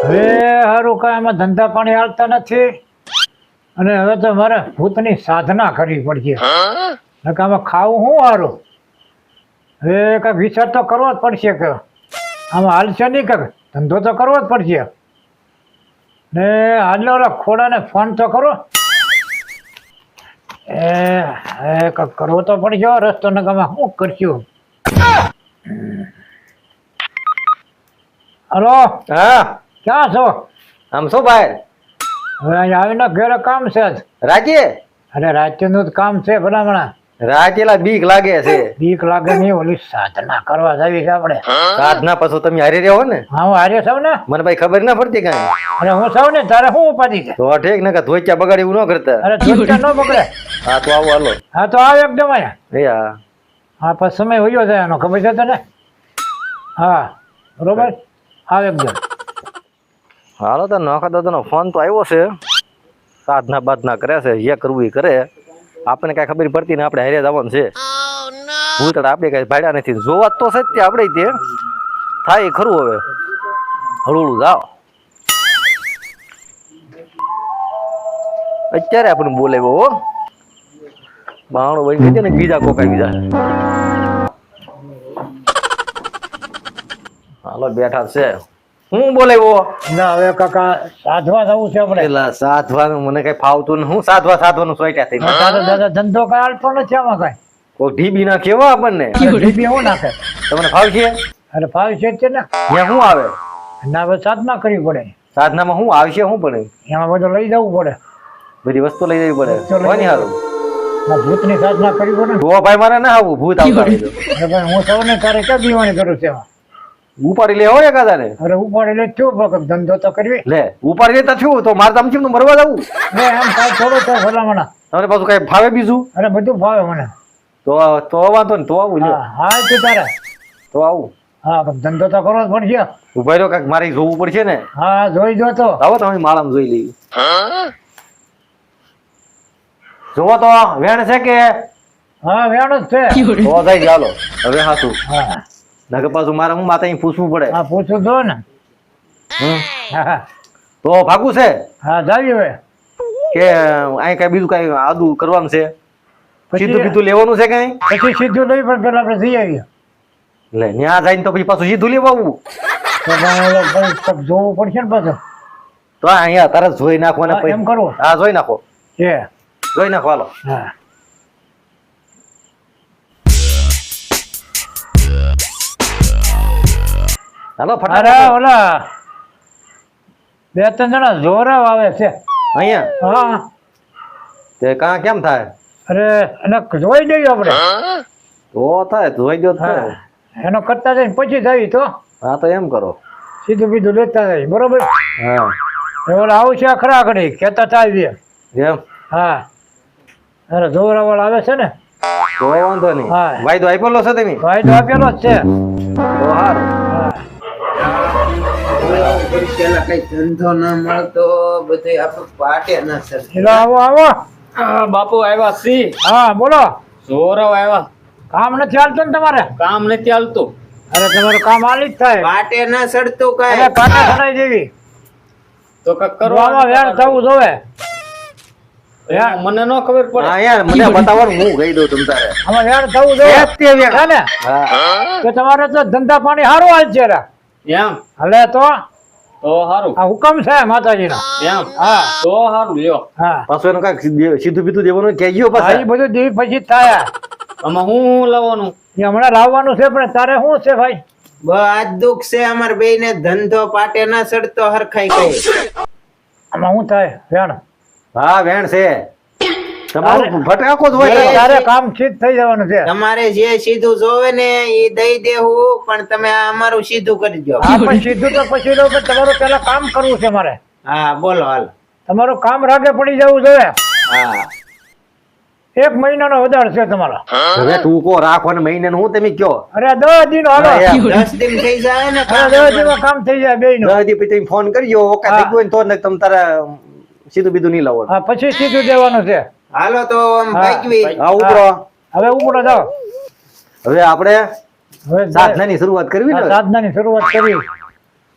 હવે હારું કાંઈ એમાં ધંધા પાણી હાલતા નથી અને હવે તો મારે ભૂતની સાધના કરવી પડશે. નકર આમાં ખાવું શું હારું? હવે કાંઈક વિચાર તો કરવો જ પડશે કે આમાં હાલશે નહીં, કાંઈક ધંધો તો કરવો જ પડશે. ને હાલ ઓલા ખોડાને ફોન તો કરો. કાંઈક કરવો તો પડશે રસ્તો. નકામાં શું કરશું? હલો, હા ક્યાં છો? આમ શું ભાઈ હવે અહીંયા આવીને ઘરે કામ છે જ. રાજે અરે રાત્રિનું જ કામ છે ભલામણા. રાજેલા બીક લાગે છે. બીક લાગે નહીં, ઓલી સાધના કરવા જાવી છે આપણે. સાધના પછી તમે હારે રહ્યો ને? હા હું હારે છું ને. મને ભાઈ ખબર ના પડતી કઈ. અરે હું છું ને, તારે શું ઉપાધિ છે? તો ઠીક ને ધોઈચા બગાડ એવું ન કરતા. અરે ધોતિયા ન બગડે. હા તો આવો હાલો. હા તો આવ એકદમ અહીંયા. એ હા હા પછી સમય હોયો જાય એનો, ખબર છે તને? હા બરોબર, આવ એકદમ. હાલો તો નોખા દાદાનો ફોન તો આવ્યો છે. સાધના બાધના કરે છે, જે કરવું એ કરે. આપણને કઈ ખબર પડતી ને આપણે હારે જવાનું છે. ભૂતળ આપણે કઈ ભાડ્યા નથી. જોવા તો સત્ય આપણે તે થાય ખરું. હવે હળું જાઓ. અત્યારે આપણને બોલાવ્યો હો. બાણો બની ગઈ ને બીજા કોકા બીજા. હાલો બેઠા છે. હું બોલાવ્યો? ના હવે કાકા સાધવા જવું છે આપણે. પેલા સાધવાનું મને કઈ ફાવતું ને હું સાધવાનું સોચ્યા થઈ. તારો દાદા ધંધો કઈ હાલતો નથી આમાં કઈ. કોઈ ઢીબી ના કેવો આપણને ઢીબી શું નાખે? તમને ફાવશે? અરે ભાવ છે જ છે ને. ત્યાં શું આવે? ના હવે સાધના કરવી પડે. સાધનામાં શું આવશે? શું પડે? એમાં બધું લઈ જવું પડે. બધી વસ્તુ લઈ જવી પડે. કોની હારું? ના ભૂતની સાધના કરવી પડે ને. તો ભાઈ મારે ના આવું ભૂત આવતા હોય તો. અરે ભાઈ હું સૌને તારે ક્યાં દીવાની કરું છું એમાં? ઉપાડી લે હોય એકાદા ને. અરે ઉપાડી લે શું પણ ધંધો તો કરવી. લે ઉપાડી લેતા છું તો મારે તમ ચીમ મરવા જવું. લે એમ કાંઈ થોડો તો ભલામણા. તમને પાછું કઈ ફાવે બીજું? અરે બધું ભાવે મને. તો વાંધો ને તો આવું. લ્યો હા હા તું તારે. તો આવું. હા પણ ધંધો તો કરવો જ પડશે. ઉભા રહ્યો કાંઈક મારે જોવું પડશે ને. હા જોઈ જો તો. આવો તમે માળામાં જોઈ લઈ. જોવો તો વેણ છે કે? હા વેણ જ છે. તો થઈ ચાલો હવે હાથું. હા નકર પાછું મારે હું માતા પૂછવું પડે. હા પૂછું જો ને. હા તો ભાગું છે હા જાવી હવે. કે અહીં કઈ બીજું કઈ આદુ કરવાનું છે? પછી- સીધું બીધું લેવાનું છે કઈ? પછી સીધું લઈ પણ પેલા આપણે જઈ આવીએ. લે ત્યાં જઈને તો પછી પાછું સીધું લેવા આવવું. તો પણ ઓલો ભાઈ તક જોવું પડશે ને પાછું. તો અહીંયા તરત જોઈ નાખો ને હા, પછી એમ કરવું. હા જોઈ નાખો. છે જોઈ નાખો હાલો. હા હાલો અરે ફટાફટ. ઓલા બે ત્રણ જણા જોરાવ આવે છે. અહીંયા હા તે કાં કેમ થાય? અરે એને જોઈ દઈએ આપણે. તો થાય જોઈ દો થાય. હા એનો કરતા જઈને પછી જ આવી તો હા તો એમ કરો. સીધું બીધું લેતા જાય બરોબર. હા એ ઓલા આવશે ખરા ઘડી કહેતા ચાલીએ. એમ હા અરે જોરા વાળા આવે છે ને. તો વાંધો નહીં. હા. વાયદો આપેલો છે તમે? ભાઈ તો આપેલો જ છે. તો સારું. હા પેલા કઈ ધંધો ના મળતો બધું આપણે પાટે ના સર. એટલે આવો આવો. બાપુ આવ્યા સી હા બોલો. જોરવ આવ્યા. કામ નથી હાલતું ને તમારે? કામ નથી હાલતું. અરે તમારું કામ હાલી જ થાય. પાટે ના સડતું અરે કઈ. પાટા ચડાઈ દેવી. તો કઈક આમાં વેણ થવું જોવે. મને નો ખબર પડે. હા યાર મને બતાવવાનું હું કહી દઉં તમ તારે. આમાં વેણ થવું જોવે. હે ને? હા તો તમારે તો ધંધા પાણી સારું હાલ છે રા. એમ હલે તો તો હારું. આ હુકમ છે માતાજીનો. એમ હા તો હારું લ્યો. હા પાછું એનું કાંઈક સીધું બીધું દેવાનું કહેજો હા, પાછા. એ બધું દી પછી જ થાય. આમાં હું લાવવાનું? એ હમણાં લાવવાનું છે પણ તારે શું છે ભાઈ? આજ દુઃખ છે અમાર બે ને ધંધો પાટે ના સડતો હરખાઈ કઈ. આમાં શું થાય વેણ? હા વેણ છે તમારું ફટાકો જ હોય. તારે કામ સીધ થઈ જવાનું છે. તમારે જે સીધું જોવે ને એ દઈ દેવું પણ તમે અમારું સીધું કરી દો. હા પણ સીધું તો પછી લો પણ તમારું પેલા કામ કરવું છે મારે. હા બોલો હાલ. તમારું કામ રાગે પડી જવું જોઈએ. હા 1 મહિનાનો વધાર છે તમારો. હવે ટૂંકો રાખો ને મહિને હું તમે કયો. અરે 10 દિન હાલો. હા, યાર. 10 દિન થઈ જાય ને અરે 10 દિનમાં કામ થઈ જાય બેયનું. 10 દી પછી ફોન કરજો ઓકે થઈ ગયું હોય ને તો ને તમ તારે સીધું બીધું નહીં લાવવાનું. હા પછી સીધું દેવાનું છે. હાલો તો આમ ભાગવી. હા ઉપરો. હવે ઉપડો જાઓ. હવે આપણે હવે સાધનાની શરૂઆત કરવી ને. સાધનાની શરૂઆત કરી.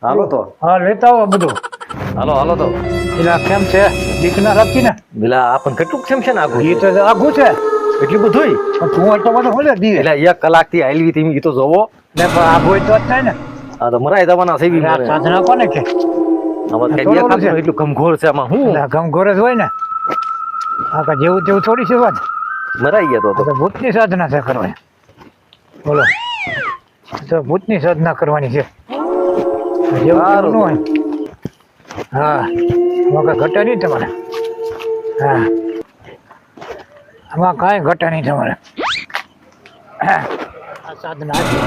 હાલો તો હા લેતા આવો બધું. હાલો હાલો તો પેલા કેમ છે બીક ના લાગતી ને? પેલા આપણને કેટલું કેમ છે ને આગું એ તો આઘું છે એટલું બધું પણ તું એટલો બધો બોલે દીવે એટલે 1 કલાકથી હાલવી તમે એ તો જોવો ને પણ આઘું હોય તો જ થાય ને. આ તો મરાઈ જવાના છે બી આ મને સાધના કોને કે આમાં કઈ થોડું દેખાતું છે. નથી, એટલું ગમઘોર છે આમાં હું ગમઘોર જ હોય ને. આ કે જેવું તેવું થોડી છે વાત. મરાઈ ગયા આ તો ભૂતની સાધના છે કરવાની. બોલો તો ભૂતની સાધના કરવાની છે. જેવું તેવું ન હોય. હા આમાં કઈ ઘટે નહીં તમારે. હા આમાં કાંઈ ઘટે નહીં તમારે. આ સાધના છે.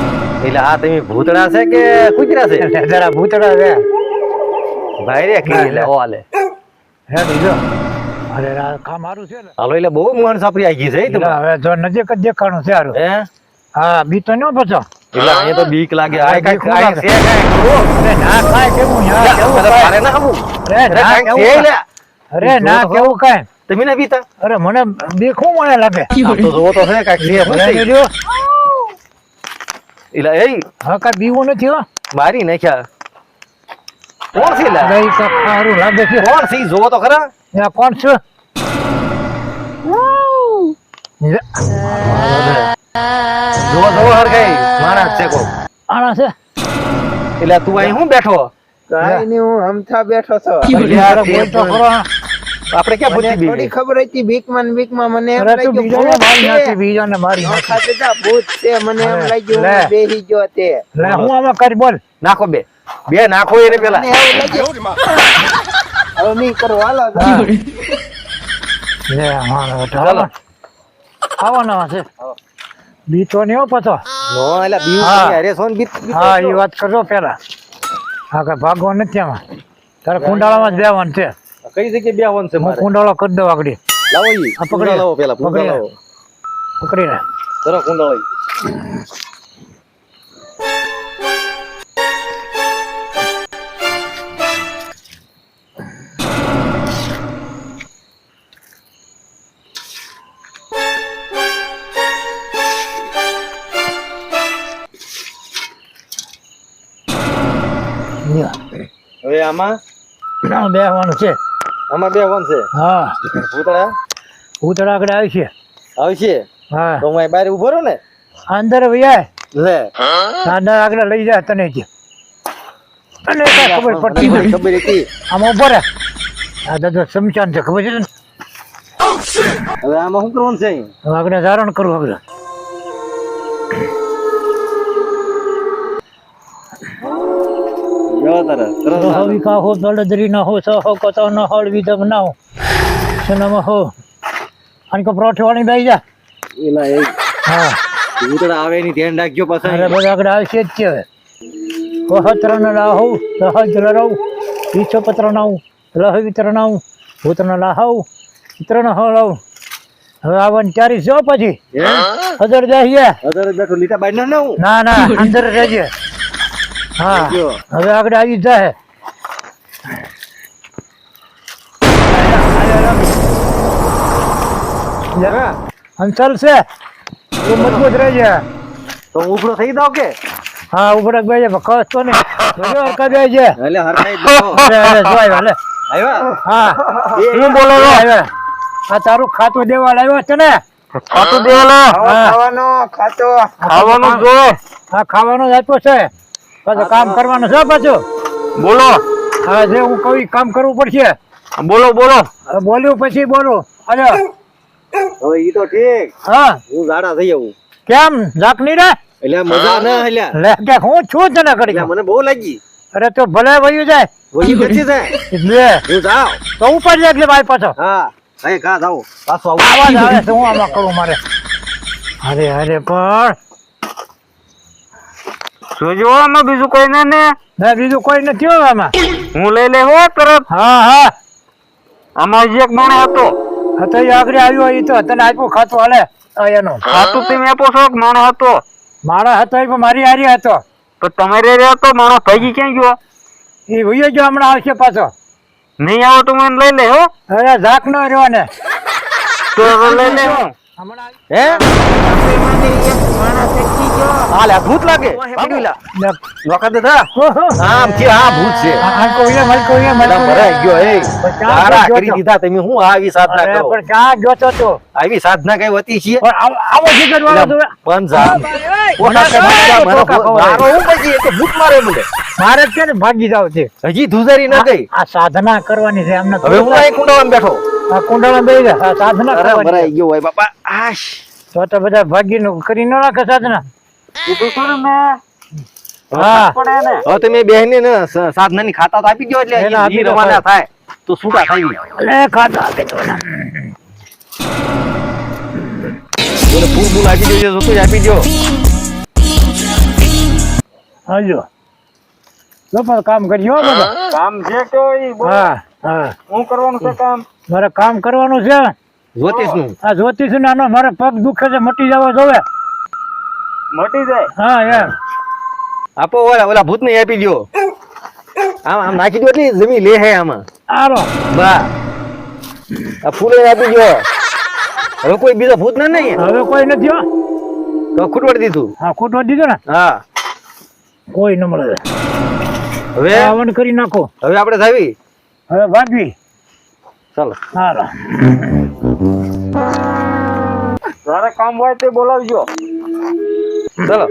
એટલે આ તમે ભૂતડા છે કે કૂતરા છે જરા ભૂતડા છે. ભાઈ રે કે એટલે ઓલે હે બીજો અરે આ કામ સારું છે ને. હાલો એટલે બહુ મોહન સાપરી આવી ગઈ છે એટલે તમે હવે જો નજીક જ દેખાણું છે સારું. હે હા બી તો ન બચો. એટલે અહીંયા તો બીક લાગે આ બીક કાંઈ લાગે. છે કાંઈ? અરે ના કાંઈ કેવું યા કેવું અરે કાંઈ. મારે ના આવું. અરે અરે ના કાંઈક કેવું છે કાંઈ. એટલે. અરે ના કેવું કાંઈ. તમે ના પીતા અરે મને બીક શું મને લાગે. આમ તો જોવો તો છે કાંઈક છે ભલે. મને જો, એટલે એ હા કાંઈ બીવું નથી હો. મારી નાખ્યા કોણ છે લા? અરે ઈ કાંઈક સારું લાગે છે. કોણ છે ઈ જોવો તો ખરા આ કોણ છે? લે, જોવો જોવો હરખાઈ માણસ છે કોક. આણા છે. એટલે તું અહીં હું બેઠો કાંઈ નહીં, હું હમથા બેઠો છો. અરે યાર, બોલ તો ખરો. આપણે ક્યાં મને પૂછી થોડી ખબર હતી બીકમાં ને બીકમાં મને એમ અરે તું લાગ્યું બીજાને મારી ભૂત નાખી, છે. બીજાને મારી નાખી. નોખા જતા ભૂત છે, મને એમ અરે, લાગ્યું લે. હું બેહી ગયો તે. લે હું આમાં કરી બોલ. નાખો બે નાખો એને પેલા મને એવું લાગ્યું. હવે નહીં કરો, હાલો. હા. લે મારો બેટો. ચાલો. આવવાના છે. બીતો નહીં હો પાછો. નો એટલે બીવ હા. અરે સોન બીત હા એ વાત કરજો પેલા. હા કઈ ભાગવાનું નથી આમાં. તારે કુંડાળામાં જ બેવાનું છે. કઈ જગ્યાએ બેવાનું છે હું મારે કુંડાળો કરી દઉં આગળ. લાવો ઈ આ પકડી કુંડા લાવો પેલા કુંડા પકડી લાવો પકડીને. કરો કુંડા લાવો હવે આમાં બેવાનું છે. આમાં બેવાનું છે હા ભૂતળા ઉતરા આગળ આવી છે. આવશે હા તો હું અહીં બહાર ઉભો રહું ને અંદર વૈયા લે દાદા આગળ લઈ જાય તને જ. તને કાંઈ ખબર પડતી મને નથી. ખબર હતી આમાં ઉભો રહે. આ દાદા સમશાન છે ખબર છે ને. હવે આમાં શું કરવાનું છે અહીં? હવે આગળ ધારણ કરવું આગળ. જો તારે કરો તો હવિકા હો દળદરી ના હો સહો કતો ન હળ વિધમ ના હો સનમ હો અને કો પ્રોઠ વાળી બેસી જા. એલા એ હા ભૂતળા આવે એની ધ્યાન રાખજો પાછા અરે બધા આગળ આવશે જ છે હવે. સહસ્ત્ર ન લાહુ સહજ લરવ વિશ્વ પત્ર નાઉ લહ વિત્ર નાઉ ભૂત ન લાહવ ચિત્ર ન હળવ. હવે આવવાની ચારી જો પછી હે અંદર જઈએ. અત્યારે બેઠો લીટા બાઈ ના હું ના ના અંદર રહેજે. હા જો. હવે આગળ આવી જાય. અંચલ છે તું મજબૂત રહેજે. તો હું ઉપરો થઈ દઉં કે હા ઉભરક બેજે ખસ તો નહીં જોજો હરકા બેજે. એટલે હરખાઈ દો અરે અરે જો આવ્યા લે. આવ્યા હા હું બોલો જો આવ્યા. આ તારું ખાતું દેવા લાવ્યો છે ને. ખાતું દેવાલો ખાવાનો ખાતો ખાવાનું જોવે હા ખાવાનું જ આપ્યો છે. પાછું કામ કરવાનું છે પાછું. બોલો હા જે હું કહું ઈ કામ કરવું પડશે. બોલો બોલો હવે બોલ્યું પછી બોલું. અરે હવે ઈ તો ઠીક હા હું ઝાડા થઈ આવું કેમ ઝાકની રે એટલે મજા ના હલ્યા લે કે હું છું તને કરી. એટલે મને બહુ લાગી અરે તો ભલે વયું જાય વહી પછી જાય લે હું જાઉં તો ઉપર જાય એટલે ભાઈ પાછો હા અહીં કા જાઉં પાછો આવું આવાજ આવે છે. હું આમાં કરું મારે. અરે અરે પણ જોજો આમાં બીજું કોઈ ને ના બીજું કોઈ નથી હો આમાં. હું લઈ લે હો તરત હા હા આમાં હજી એક માણસ હતો હા તો એ આગળ આવ્યો એ તો તને આપ્યું ખાતું હાલે આ એનું ખાતું તમે આપો છો કે માણસ હતો મારા હતો એ પણ મારી હારી હતો. તો તમારે રહ્યો તો માણસ ભાગી ક્યાં ગયો એ વયો જો હમણાં આવશે પાછો. નહીં આવો તો મને લઈ લે હો અરે ઝાક નો રહ્યો ને. તો હવે લઈ લે હું હમણાં હે એમાંથી એક માણસ અટકી ગયો. હાલે આ ભૂત લાગે ભાગી લા લે, નોખા દે થા ઓહો. આમ કે આ ભૂત છે આંકો અહીંયા, મલકો અહીંયા, મલકો અલા ભરાઈ ગયો એ પણ ક્યાં તારા ગયો કરી તો? દીધા તમે હું આવી સાધના અરે, કરો પણ ક્યાં જોતો તો આવી સાધના કઈ હોતી છે પણ આવો જીગર વાળો તો પંજા ઓલા કે મારા મારો હું પછી એ તો ભૂત મારે મને મારે જ છે ને ભાગી જાવ છે હજી ધુજારી ન ગઈ આ સાધના કરવાની છે એમને હવે હું અહીં કુંડામાં બેઠો આ કુંડાળા બેસી જા આ સાધના અરે કરવાની ભરાઈ ગયો હોય બાપા આશ તો બધા ભાગીનું કરી ન નાખે સાધના કીધું તું ને મેં હા પડે ને હવે તમે બેહને ને સાધનાની ખાતા તો આપી દો એટલે એને આપી ઈ દો, રવાના થાય તો છૂટા થઈ અલે ખાતા આપે તો ને. બોલે ફૂલ ફૂલ આપી દેજો તો તું જ આપી દો હાજો લો પણ કામ કરજો હો બધા કામ છે તો ઈ બોલ. હા હા શું કરવાનું છે કામ મારે કામ કરવાનું છે જ્યોતિષ નું આ જ્યોતિષ નાનો મારે પગ દુખે છે મટી જવો જોવે મટી જાય હા યાર આપો ઓલા ભૂત ને આપી દો આમ આમ નાખી દો એટલે જમી લે હે આમાં આરો બા આ ફૂલે આપી દો હવે કોઈ બીજો ભૂત ના નહીં હવે કોઈ નથી હો તો ખૂટવાડી દીધું હા ખોટવા દીધો ને હા કોઈ ન મળે હવે આવન કરી નાખો હવે આપણે જાવી હવે ભાગવી ચાલો હારો તારે કામ હોય તે બોલાવજો ચાલો